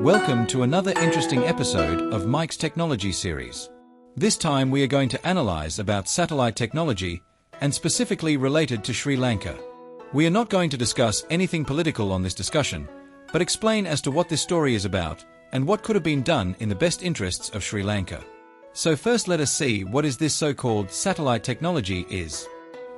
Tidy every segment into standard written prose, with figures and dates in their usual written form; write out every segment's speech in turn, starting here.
Welcome to another interesting episode of Mike's Technology series. This time we are going to analyze about satellite technology and specifically related to Sri Lanka. We are not going to discuss anything political on this discussion, but explain as to what this story is about and what could have been done in the best interests of Sri Lanka. So first let us see what is this so-called satellite technology is.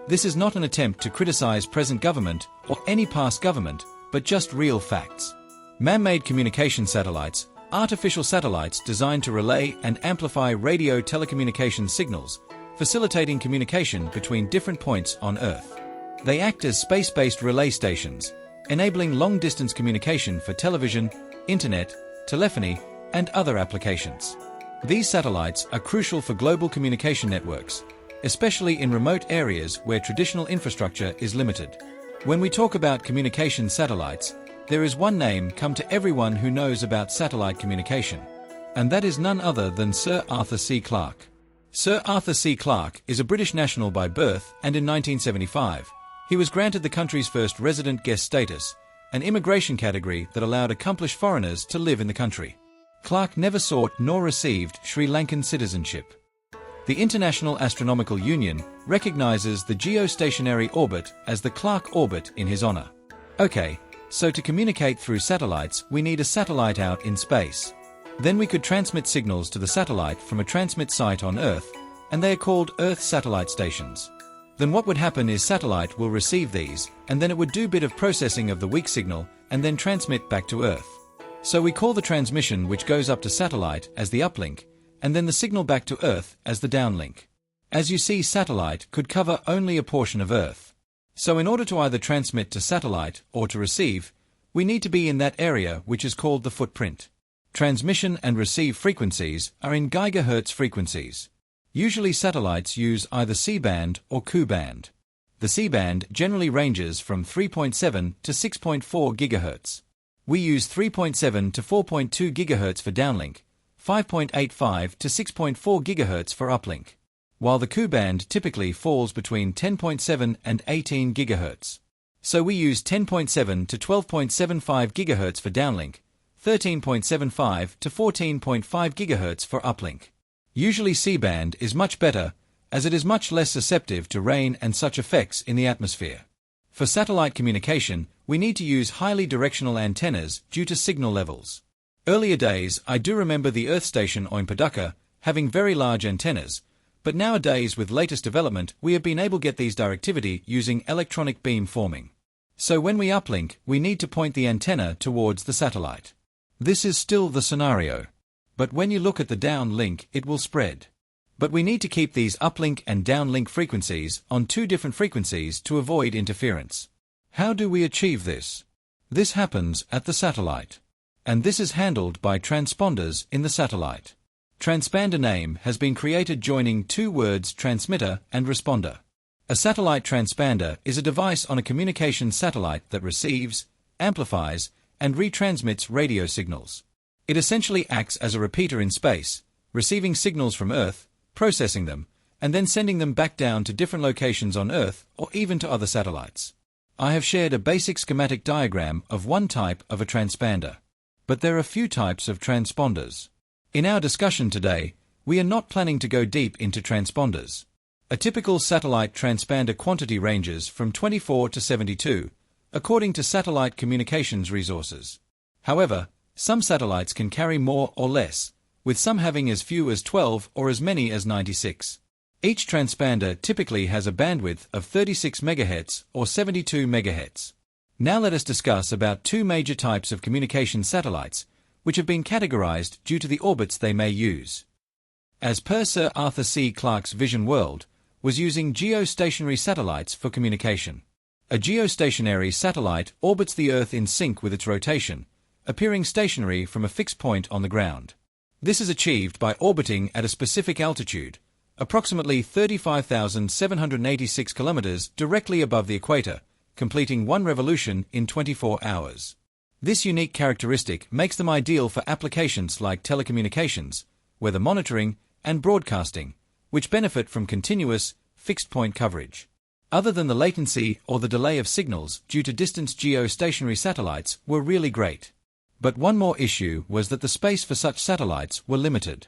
This is not an attempt to criticize present government or any past government, but just real facts. Man-made communication satellites, artificial satellites designed to relay and amplify radio telecommunication signals, facilitating communication between different points on Earth. They act as space-based relay stations, enabling long-distance communication for television, internet, telephony, and other applications. These satellites are crucial for global communication networks, especially in remote areas where traditional infrastructure is limited. When we talk about communication satellites, there is one name come to everyone who knows about satellite communication, and that is none other than Sir Arthur C. Clarke. Sir Arthur C. Clarke is a British national by birth, and in 1975, he was granted the country's first resident guest status, an immigration category that allowed accomplished foreigners to live in the country. Clarke never sought nor received Sri Lankan citizenship. The International Astronomical Union recognizes the geostationary orbit as the Clarke orbit in his honor. Okay, so to communicate through satellites, we need a satellite out in space. Then we could transmit signals to the satellite from a transmit site on Earth, and they are called Earth satellite stations. Then what would happen is satellite will receive these, and then it would do bit of processing of the weak signal, and then transmit back to Earth. So we call the transmission which goes up to satellite as the uplink, and then the signal back to Earth as the downlink. As you see, satellite could cover only a portion of Earth. So in order to either transmit to satellite or to receive, we need to be in that area which is called the footprint. Transmission and receive frequencies are in gigahertz frequencies. Usually satellites use either C-band or Ku-band. The C-band generally ranges from 3.7 to 6.4 GHz. We use 3.7 to 4.2 GHz for downlink, 5.85 to 6.4 GHz for uplink, while the Ku-band typically falls between 10.7 and 18 GHz. So we use 10.7 to 12.75 GHz for downlink, 13.75 to 14.5 GHz for uplink. Usually C-band is much better, as it is much less susceptible to rain and such effects in the atmosphere. For satellite communication, we need to use highly directional antennas due to signal levels. Earlier days, I do remember the Earth station on Paducah having very large antennas, but nowadays with latest development we have been able to get these directivity using electronic beam forming. So when we uplink, we need to point the antenna towards the satellite. This is still the scenario. But when you look at the downlink, it will spread. But we need to keep these uplink and downlink frequencies on two different frequencies to avoid interference. How do we achieve this? This happens at the satellite. And this is handled by transponders in the satellite. Transponder name has been created joining two words transmitter and responder. A satellite transponder is a device on a communication satellite that receives, amplifies, and retransmits radio signals. It essentially acts as a repeater in space, receiving signals from Earth, processing them, and then sending them back down to different locations on Earth or even to other satellites. I have shared a basic schematic diagram of one type of a transponder. But there are few types of transponders. In our discussion today, we are not planning to go deep into transponders. A typical satellite transponder quantity ranges from 24 to 72, according to satellite communications resources. However, some satellites can carry more or less, with some having as few as 12 or as many as 96. Each transponder typically has a bandwidth of 36 MHz or 72 MHz. Now let us discuss about two major types of communication satellites, which have been categorized due to the orbits they may use. As per Sir Arthur C. Clarke's vision, world was using geostationary satellites for communication. A geostationary satellite orbits the Earth in sync with its rotation, appearing stationary from a fixed point on the ground. This is achieved by orbiting at a specific altitude, approximately 35,786 kilometers directly above the equator, completing one revolution in 24 hours. This unique characteristic makes them ideal for applications like telecommunications, weather monitoring, and broadcasting, which benefit from continuous, fixed-point coverage. Other than the latency or the delay of signals due to distant geostationary satellites were really great. But one more issue was that the space for such satellites were limited.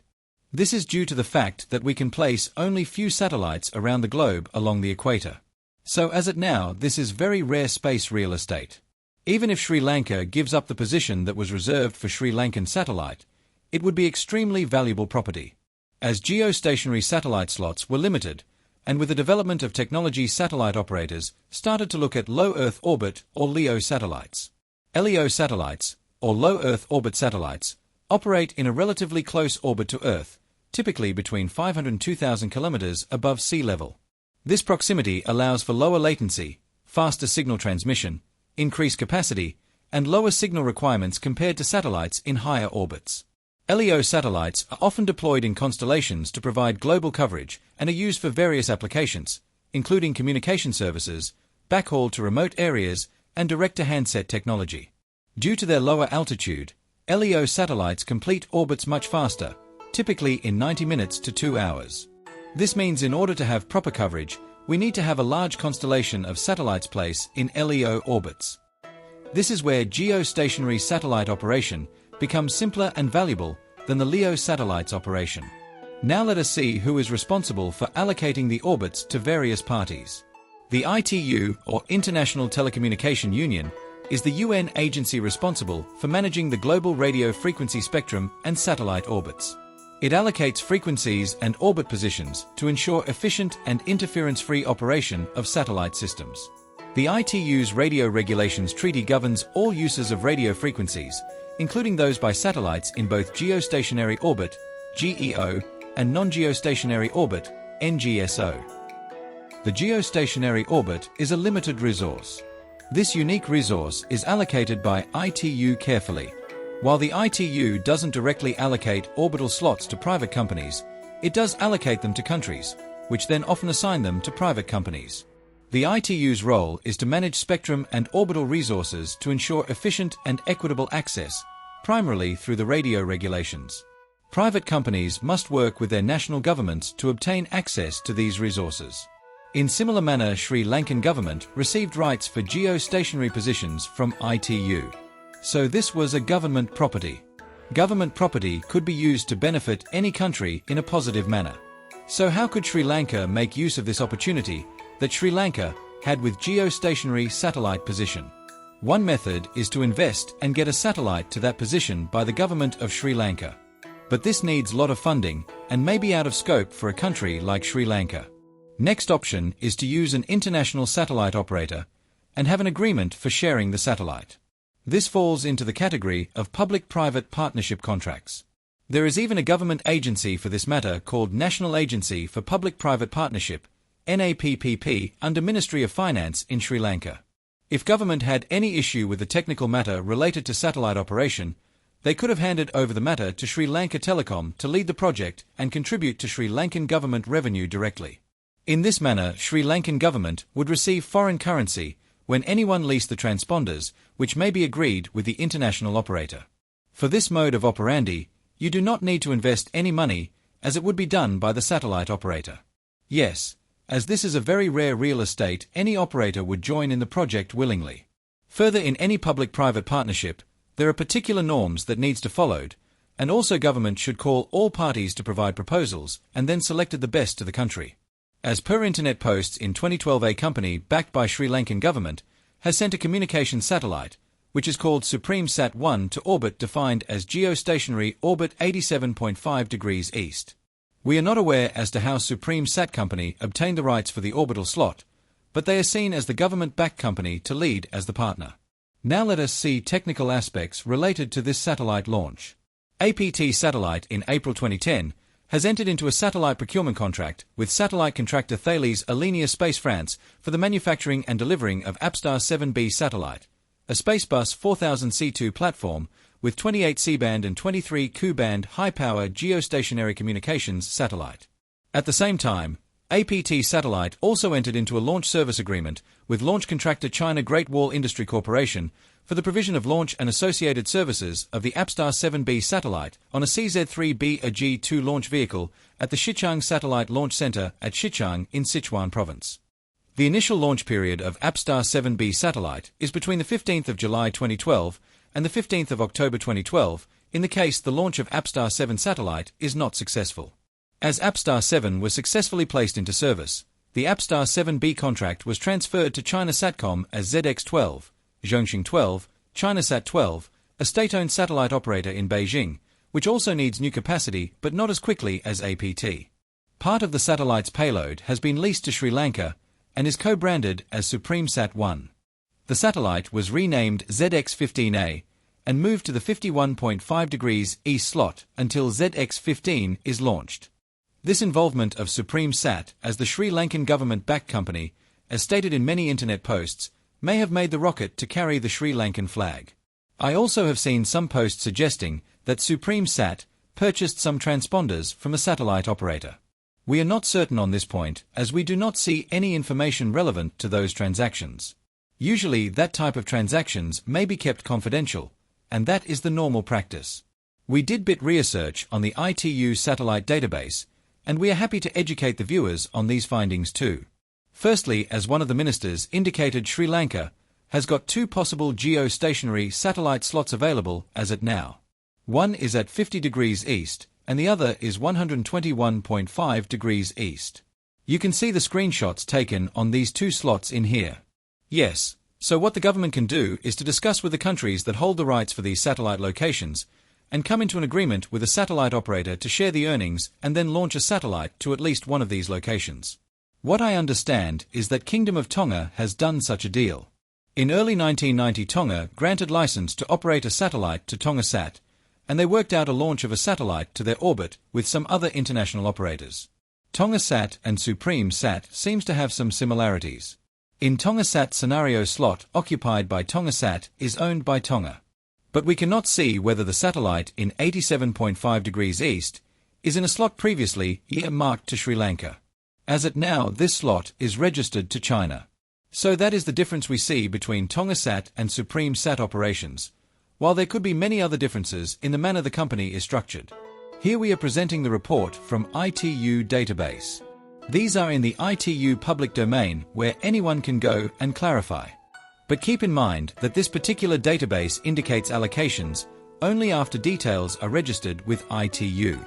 This is due to the fact that we can place only few satellites around the globe along the equator. So as it now, this is very rare space real estate. Even if Sri Lanka gives up the position that was reserved for Sri Lankan satellite, it would be extremely valuable property. As geostationary satellite slots were limited, and with the development of technology, satellite operators started to look at low Earth orbit or LEO satellites. LEO satellites, or low Earth orbit satellites, operate in a relatively close orbit to Earth, typically between 500 and 2,000 kilometers above sea level. This proximity allows for lower latency, faster signal transmission, increased capacity, and lower signal requirements compared to satellites in higher orbits. LEO satellites are often deployed in constellations to provide global coverage and are used for various applications, including communication services, backhaul to remote areas, and direct-to-handset technology. Due to their lower altitude, LEO satellites complete orbits much faster, typically in 90 minutes to 2 hours. This means in order to have proper coverage, we need to have a large constellation of satellites place in LEO orbits. This is where geostationary satellite operation becomes simpler and valuable than the LEO satellites operation. Now let us see who is responsible for allocating the orbits to various parties. The ITU, or International Telecommunication Union, is the UN agency responsible for managing the global radio frequency spectrum and satellite orbits. It allocates frequencies and orbit positions to ensure efficient and interference-free operation of satellite systems. The ITU's Radio Regulations Treaty governs all uses of radio frequencies, including those by satellites in both geostationary orbit, GEO, and non-geostationary orbit, NGSO. The geostationary orbit is a limited resource. This unique resource is allocated by ITU carefully. While the ITU doesn't directly allocate orbital slots to private companies, it does allocate them to countries, which then often assign them to private companies. The ITU's role is to manage spectrum and orbital resources to ensure efficient and equitable access, primarily through the radio regulations. Private companies must work with their national governments to obtain access to these resources. In similar manner, Sri Lankan government received rights for geostationary positions from ITU. So this was a government property. Government property could be used to benefit any country in a positive manner. So how could Sri Lanka make use of this opportunity that Sri Lanka had with geostationary satellite position? One method is to invest and get a satellite to that position by the government of Sri Lanka. But this needs a lot of funding and may be out of scope for a country like Sri Lanka. Next option is to use an international satellite operator and have an agreement for sharing the satellite. This falls into the category of public-private partnership contracts. There is even a government agency for this matter called National Agency for Public-Private Partnership, NAPPP, under Ministry of Finance in Sri Lanka. If government had any issue with the technical matter related to satellite operation, they could have handed over the matter to Sri Lanka Telecom to lead the project and contribute to Sri Lankan government revenue directly. In this manner, Sri Lankan government would receive foreign currency when anyone leased the transponders, which may be agreed with the international operator. For this mode of operandi, you do not need to invest any money, as it would be done by the satellite operator. Yes, as this is a very rare real estate, any operator would join in the project willingly. Further, in any public-private partnership, there are particular norms that needs to followed, and also government should call all parties to provide proposals and then selected the best to the country. As per internet posts in 2012, a company backed by Sri Lankan government has sent a communication satellite, which is called Supreme Sat-1, to orbit defined as geostationary orbit 87.5 degrees east. We are not aware as to how Supreme Sat company obtained the rights for the orbital slot, but they are seen as the government-backed company to lead as the partner. Now let us see technical aspects related to this satellite launch. APT Satellite in April 2010 has entered into a satellite procurement contract with satellite contractor Thales Alenia Space France for the manufacturing and delivering of APSTAR 7B satellite, a Spacebus 4000 C2 platform with 28 C-band and 23 Ku-band high-power geostationary communications satellite. At the same time, APT Satellite also entered into a launch service agreement with launch contractor China Great Wall Industry Corporation for the provision of launch and associated services of the APSTAR 7B satellite on a CZ-3B AG-2 launch vehicle at the Xichang Satellite Launch Center at Xichang in Sichuan Province. The initial launch period of APSTAR 7B satellite is between the 15th of July 2012 and the 15th of October 2012, in the case the launch of APStar 7 satellite is not successful. As APStar 7 was successfully placed into service, the APStar 7B contract was transferred to China Satcom as ZX-12, Zhongxing 12, ChinaSat 12, a state-owned satellite operator in Beijing, which also needs new capacity but not as quickly as APT. Part of the satellite's payload has been leased to Sri Lanka and is co-branded as SupremeSat 1. The satellite was renamed ZX-15A and moved to the 51.5 degrees east slot until ZX-15 is launched. This involvement of SupremeSat as the Sri Lankan Government-backed company, as stated in many internet posts, may have made the rocket to carry the Sri Lankan flag. I also have seen some posts suggesting that SupremeSat purchased some transponders from a satellite operator. We are not certain on this point, as we do not see any information relevant to those transactions. Usually that type of transactions may be kept confidential, and that is the normal practice. We did bit research on the ITU satellite database, and we are happy to educate the viewers on these findings too. Firstly, as one of the ministers indicated, Sri Lanka has got two possible geostationary satellite slots available as at now. One is at 50 degrees east, and the other is 121.5 degrees east. You can see the screenshots taken on these two slots in here. Yes, so what the government can do is to discuss with the countries that hold the rights for these satellite locations and come into an agreement with a satellite operator to share the earnings and then launch a satellite to at least one of these locations. What I understand is that Kingdom of Tonga has done such a deal. In early 1990, Tonga granted license to operate a satellite to TongaSat, and they worked out a launch of a satellite to their orbit with some other international operators. TongaSat and SupremeSat seems to have some similarities. In TongaSat scenario, slot occupied by TongaSat is owned by Tonga. But we cannot see whether the satellite in 87.5 degrees east is in a slot previously earmarked to Sri Lanka. As at now, this slot is registered to China. So that is the difference we see between TongaSat and SupremeSat operations, while there could be many other differences in the manner the company is structured. Here we are presenting the report from ITU database. These are in the ITU public domain where anyone can go and clarify. But keep in mind that this particular database indicates allocations only after details are registered with ITU.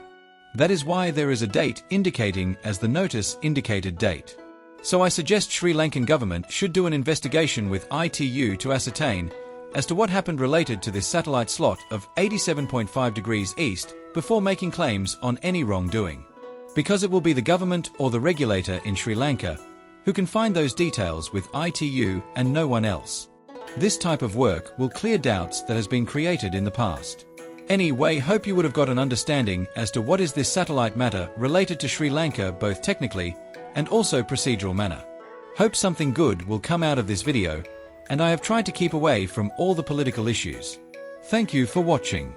That is why there is a date indicating as the notice indicated date. So I suggest Sri Lankan government should do an investigation with ITU to ascertain as to what happened related to this satellite slot of 87.5 degrees east before making claims on any wrongdoing. Because it will be the government or the regulator in Sri Lanka who can find those details with ITU and no one else. This type of work will clear doubts that has been created in the past. Anyway, hope you would have got an understanding as to what is this satellite matter related to Sri Lanka, both technically and also procedural manner. Hope something good will come out of this video, and I have tried to keep away from all the political issues. Thank you for watching.